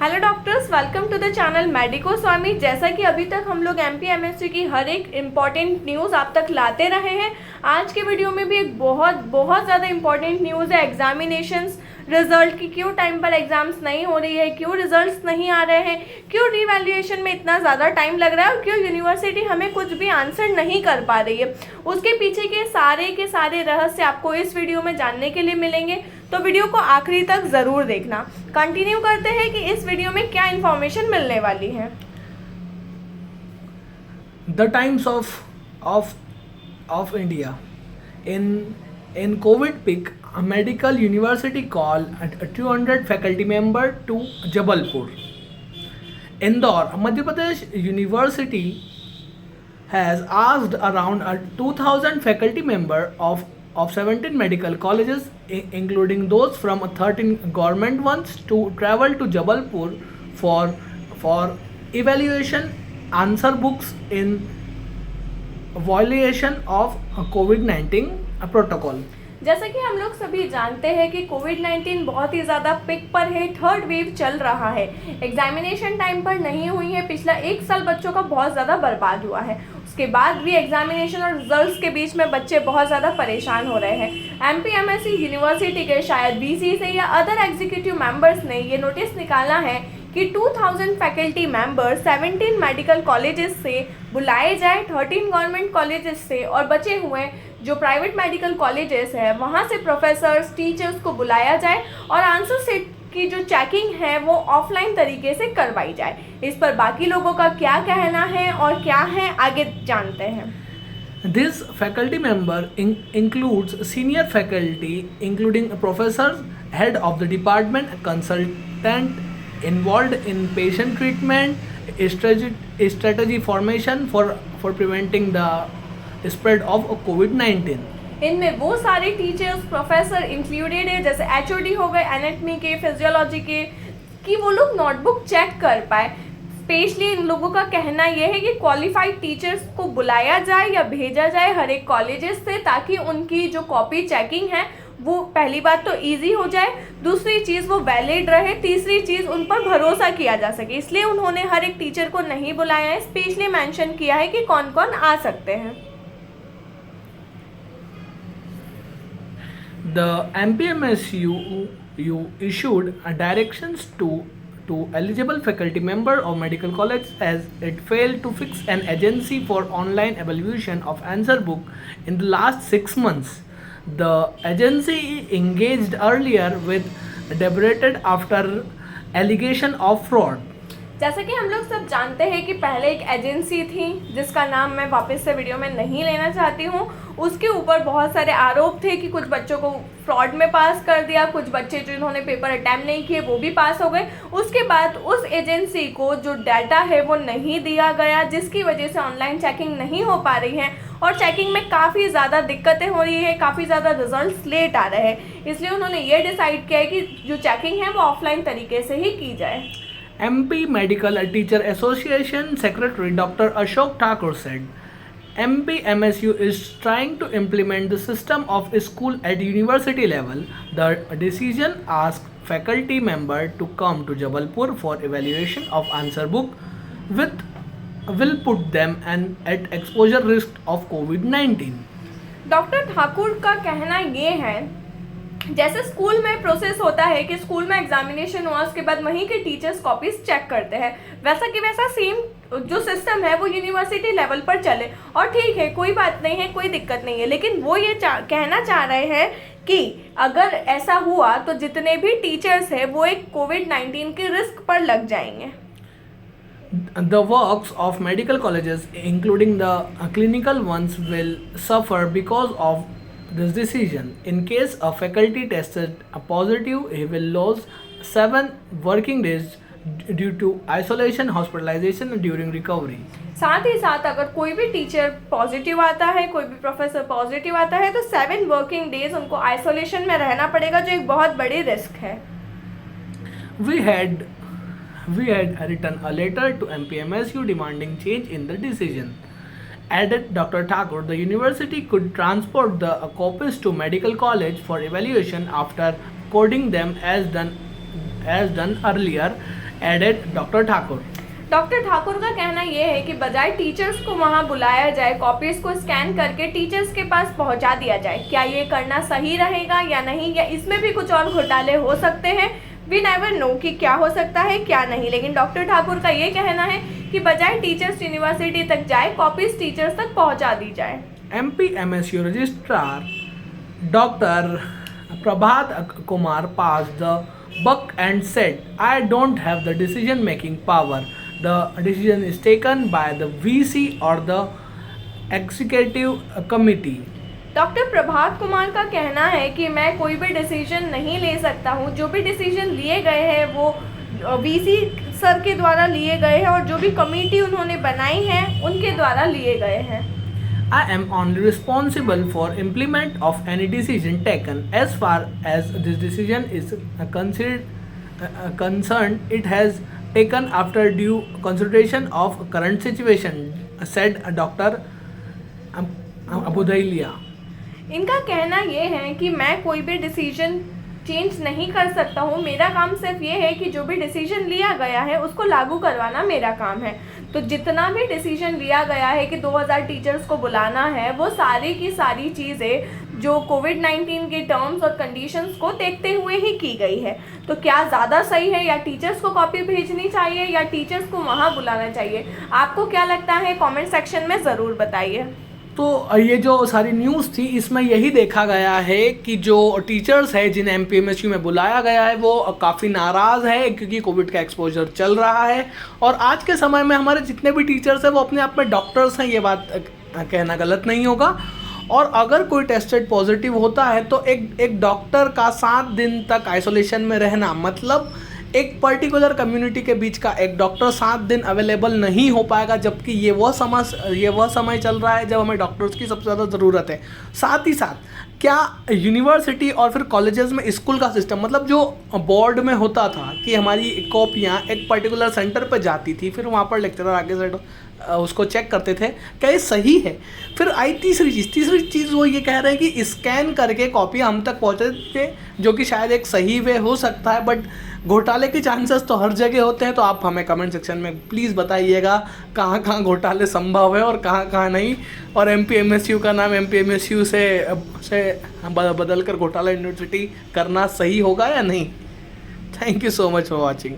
Hello doctors, welcome to the channel medico Swami. जैसा कि अभी तक हम लोग एमपीएमएससी की हर एक इम्पॉर्टेंट न्यूज़ आप तक लाते रहे हैं, आज के वीडियो में भी एक बहुत ज़्यादा इम्पॉर्टेंट न्यूज़ है। एग्जामिनेशंस रिजल्ट की क्यों टाइम पर एग्जाम्स नहीं हो रही है, क्यों रिजल्ट्स नहीं आ रहे हैं, क्यों रीवैल्यूएशन में इतना ज़्यादा टाइम लग रहा है और क्यों यूनिवर्सिटी हमें कुछ भी आंसर नहीं कर पा रही है। उसके पीछे के सारे रहस्य आपको इस वीडियो में जानने के लिए मिलेंगे, तो वीडियो को आखिरी तक ज़रूर देखना। कंटिन्यू करते हैं कि इस वीडियो में क्या इन्फॉर्मेशन मिलने वाली है। The times of India in COVID peak, a medical university called a 200 faculty member to Jabalpur. Indore, Madhya Pradesh University has asked around a 2000 faculty member of 17 medical colleges, including those from 13 government ones, to travel to Jabalpur for evaluation answer books in violation of COVID-19 protocol. जैसा कि हम लोग सभी जानते हैं कि कोविड-19 बहुत ही ज़्यादा पिक पर है, थर्ड वेव चल रहा है। एग्जामिनेशन टाइम पर नहीं हुई है, पिछला एक साल बच्चों का बहुत ज़्यादा बर्बाद हुआ है। उसके बाद भी एग्जामिनेशन और रिजल्ट्स के बीच में बच्चे बहुत ज़्यादा परेशान हो रहे हैं। एमपीएमएससी यूनिवर्सिटी के शायद वीसी से या अदर एग्जीक्यूटिव मेंबर्स ने ये नोटिस निकाला है कि 2000 फैकल्टी मेंबर 17 मेडिकल कॉलेजेस से बुलाए जाए, 13 गवर्नमेंट कॉलेजेस से, और बचे हुए जो प्राइवेट मेडिकल कॉलेजेस है वहाँ से प्रोफेसर्स टीचर्स को बुलाया जाए और आंसर सेट की जो चेकिंग है वो ऑफलाइन तरीके से करवाई जाए। इस पर बाकी लोगों का क्या कहना है और क्या है, आगे जानते हैं। This faculty member includes senior faculty, including professors, head of the department, consultant involved in patient treatment, strategy formation for preventing the spread of COVID-19. इनमें वो सारे टीचर्स प्रोफेसर इंक्लूडेड है, जैसे एचओडी हो गए, एनाटमी के, फिजियोलॉजी के, कि वो लोग नोटबुक चेक कर पाए। स्पेशली इन लोगों का कहना यह है कि क्वालिफाइड टीचर्स को बुलाया जाए या भेजा जाए हर एक कॉलेजेस से, ताकि उनकी जो कॉपी चेकिंग है वो पहली बात तो इजी हो जाए, दूसरी चीज़ वो वैलिड रहे, तीसरी चीज़ उन पर भरोसा किया जा सके। इसलिए उन्होंने हर एक टीचर को नहीं बुलाया है, स्पेशली मेंशन किया है कि कौन कौन आ सकते हैं। The MPMSU issued directions to eligible faculty member of medical college as it failed to fix an agency for online evaluation of answer book in the last 6 months. The agency engaged earlier with debated after allegation of fraud. जैसा कि हम लोग सब जानते हैं कि पहले एक एजेंसी थी जिसका नाम मैं वापस से वीडियो में नहीं लेना चाहती हूँ, उसके ऊपर बहुत सारे आरोप थे कि कुछ बच्चों को फ्रॉड में पास कर दिया, कुछ बच्चे जिन्होंने पेपर अटैम्प्ट नहीं किए वो भी पास हो गए। उसके बाद उस एजेंसी को जो डाटा है वो नहीं दिया गया, जिसकी वजह से ऑनलाइन चेकिंग नहीं हो पा रही है और चेकिंग में काफ़ी ज़्यादा दिक्कतें हो रही है, काफ़ी ज़्यादा रिजल्ट्स लेट आ रहे हैं। इसलिए उन्होंने ये डिसाइड किया है कि जो चेकिंग है वो ऑफलाइन तरीके से ही की जाए। MP Medical Teacher Association Secretary Dr. Ashok Thakur said, MPMSU is trying to implement the system of school at university level. The decision asked faculty member to come to Jabalpur for evaluation of answer book will put them at exposure risk of COVID-19. Doctor Thakur का कहना ये है, जैसे school में process होता है कि school में एग्जामिनेशन हुआ उसके बाद वहीं के टीचर्स कॉपीज चेक करते हैं, वैसा कि वैसा सेम जो सिस्टम है वो यूनिवर्सिटी लेवल पर चले। और ठीक है, कोई बात नहीं है, कोई दिक्कत नहीं है, लेकिन वो ये कहना चाह रहे हैं कि अगर ऐसा हुआ तो जितने भी टीचर्स हैं वो एक कोविड-19 के रिस्क पर लग जाएंगे। The works of medical colleges, including the clinical ones, will suffer because of this decision. In case a faculty tested positive, he will lose 7 working days due to isolation, hospitalization during recovery. साथ ही साथ अगर कोई भी teacher positive आता है, कोई भी professor positive आता है, तो 7 वर्किंग डेज उनको आइसोलेशन में रहना पड़ेगा, जो एक बहुत बड़ी रिस्क है। We had written a letter to MPMSU demanding change in the decision. Added Dr. Thakur, the university could transport the copies to medical college for evaluation after coding them as done earlier added doctor Thakur. Doctor Thakur का कहना यह है कि बजाय teachers को वहां बुलाया जाए, कॉपीज को स्कैन करके टीचर्स के पास पहुंचा दिया जाए। क्या ये करना सही रहेगा या नहीं, या इसमें भी कुछ और घोटाले हो सकते हैं? वी नेवर नो कि क्या हो सकता है क्या नहीं, लेकिन डॉक्टर ठाकुर का ये कहना है कि बजाय टीचर्स यूनिवर्सिटी तक जाए, कॉपीज टीचर्स तक पहुंचा दी जाए। MPMSU registrar Dr. Prabhat Kumar passed the buck and said, I don't have the decision making power. The decision is taken by the VC or the executive committee. Doctor Prabhat Kumar का कहना है कि मैं कोई भी डिसीजन नहीं ले सकता हूँ। जो भी डिसीजन लिए गए हैं वो वीसी सर के द्वारा लिए गए हैं और जो भी कमेटी उन्होंने बनाई है उनके द्वारा लिए गए हैं। I am only responsible for implement of any decision taken. As far as this decision is concerned, it has taken after due consideration of current situation, said Dr. Abudailia. इनका कहना ये है कि मैं कोई भी डिसीजन चेंज नहीं कर सकता हूँ। मेरा काम सिर्फ ये है कि जो भी डिसीजन लिया गया है उसको लागू करवाना मेरा काम है। तो जितना भी डिसीजन लिया गया है कि 2000 टीचर्स को बुलाना है, वो सारी की सारी चीज़ें जो कोविड-19 के टर्म्स और कंडीशंस को देखते हुए ही की गई है। तो क्या ज़्यादा सही है, या टीचर्स को कॉपी भेजनी चाहिए या टीचर्स को वहाँ बुलाना चाहिए? आपको क्या लगता है? कमेंट सेक्शन में ज़रूर बताइए। तो ये जो सारी न्यूज़ थी इसमें यही देखा गया है कि जो टीचर्स है जिन्हें MPMSU में बुलाया गया है वो काफ़ी नाराज़ है क्योंकि कोविड का एक्सपोजर चल रहा है। और आज के समय में हमारे जितने भी टीचर्स हैं वो अपने आप में डॉक्टर्स हैं, ये बात कहना गलत नहीं होगा। और अगर कोई टेस्टेड पॉजिटिव होता है तो एक डॉक्टर का 7 दिन तक आइसोलेशन में रहना, मतलब एक पर्टिकुलर कम्युनिटी के बीच का एक डॉक्टर 7 दिन अवेलेबल नहीं हो पाएगा, जबकि ये वह समय चल रहा है जब हमें डॉक्टर्स की सबसे ज़्यादा ज़रूरत है। साथ ही साथ क्या यूनिवर्सिटी और फिर कॉलेजेस में स्कूल का सिस्टम, मतलब जो बोर्ड में होता था कि हमारी कॉपियाँ एक पर्टिकुलर सेंटर पर जाती थी, फिर वहाँ पर लेक्चरर आगे से उसको चेक करते थे क्या ये सही है। फिर आई तीसरी चीज़ वो ये कह रहे हैं कि स्कैन करके कॉपी हम तक पहुँचे थे, जो कि शायद एक सही वे हो सकता है, बट घोटाले के चांसेस तो हर जगह होते हैं। तो आप हमें कमेंट सेक्शन में प्लीज़ बताइएगा कहाँ कहाँ घोटाले संभव है और कहाँ कहाँ नहीं, और MPMSU का नाम MPMSU से बदल कर घोटाला यूनिवर्सिटी करना सही होगा या नहीं। Thank you so much for watching.